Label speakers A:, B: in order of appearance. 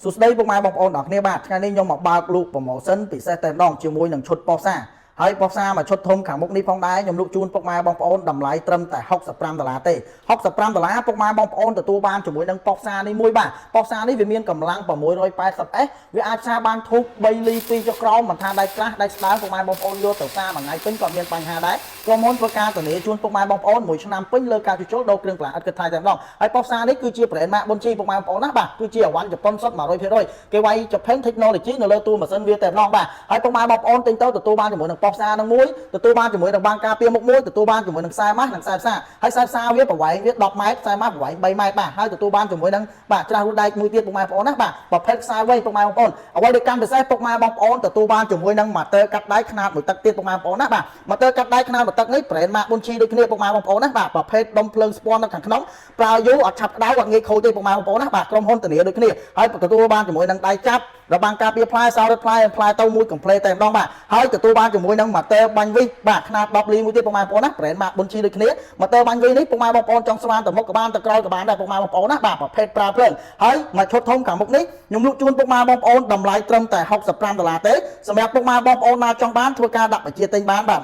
A: សួស្តីពុកម៉ែបងប្អូនអរគ្នាបាទថ្ងៃនេះខ្ញុំមកបើកលូកប្រម៉ូសិនពិសេសតែម្ដងជាមួយនឹងឈុតប៉ោះសាហើយប៉ោះសាមួយឈុតធំខាងមុខនេះផងដែរខ្ញុំលក់ជូនពុកម៉ែបងប្អូនតម្លៃត្រឹមតែ$65ទេ$65ពុកម៉ែបងប្អូនទទួលបានជាមួយនឹងប៉ោះសានេះមួយបាទប៉ោះសានេះវាមានកម្លាំង 680S វាអាចសារបានធូប3លី2ចុះក្រោមមិនថាដៃខ្លះដៃស្ដើងពុកម៉ែបងប្អូនយកទៅសារមួយថ្ងៃពេញក៏មានបញ្ហាដែរក្រុមហ៊ុនធ្វើការធានាជូនពុកម៉ែបងប្អូនមួយឆ្នាំពេញលើការជួសជុលដូរគ្រឿងបន្លាស់ឥតគិតថ្លៃតែម្ដងហើយប៉ោះសានេះគឺជា brand ម៉ាកបុនជីពុកម៉ែបងប្អូនណាបាទគឺជាអវ៉ាន់ជប៉ុនសុទ្ធ 100% គេវាយ Japan Technology នៅលើតួម៉ាស៊ីនវាតែម្ដងបាទហើយពុកម៉ែបងប្អូនទិញទៅទទួលបានជាមួយនឹងប៉ោះសានឹងមួយទទួលបានជាមួយនឹងបាំងការពារមុខមួយទទួលបានជាមួយនឹងខ្សែម៉ាស់និងខ្សែផ្សាហើយខ្សែផ្សាវាប្រវែងវា10ម៉ែត្រខ្សែម៉ាស់ប្រវែង3ម៉ែត្របាទហើយទទួលបានជាមួយនឹងបាទច្រាស់រូដែកមួយទៀតពុកម៉ែបងប្អូនណាបាទប្រភេទខ្សែវែងពុកម៉ែបងប្អូនអ្វីដែលកាន់ពិសេសពុកម៉ែបងប្អូនទទួលបានជាមួយនឹង motor កាត់ដៃខ្នាតមួយទឹកទៀតពុកម៉ែបងប្អូនណាបាទ motor កាត់ដៃខ្នាតមួយទឹកនេះ brand ម៉ាកបុនជីដូចគ្នាពុកម៉ែបងប្អូនណាបាទប្រភេទដុំភ្លើងស្ពាន់នៅខាងក្នុងប្រើយូរអត់ឆាប់ក្តៅអត់ងាយខូចទេពុកម៉ែបងប្អូនណាបាទក្រុមហ៊ុនធានាដូចគ្នាហើយទទួលបានជាមួយនឹងដៃចាប់របាំងការពារផ្លែសោរផ្លែទៅមួយ complete តែម្ដងបាទហើយទទួលបានជាមួយនឹង motor បាញ់វិសបាទខ្នាត10លីមួយទៀតពុកម៉ែបងប្អូនណា brand ម៉ាកបុនជីដូចគ្នា motor បាញ់វិសនេះពុកម៉ែបងប្អូនចង់ស្វានទៅមុខក៏បានទៅក្រោយក៏បានដែរពុកម៉ែបងប្អូនណាបាទប្រភេទប្រើភ្លើងហើយមកឈុតធំខាងមុខនេះខ្ញុំលក់ជូនពុកម៉ែបងប្អូនតម្លៃត្រឹមតែ$65ទេសម្រាប់ពុកម៉ែបងប្អូនណាចង់បានធ្វើការដាក់បញ្ជាទិញបានបាទ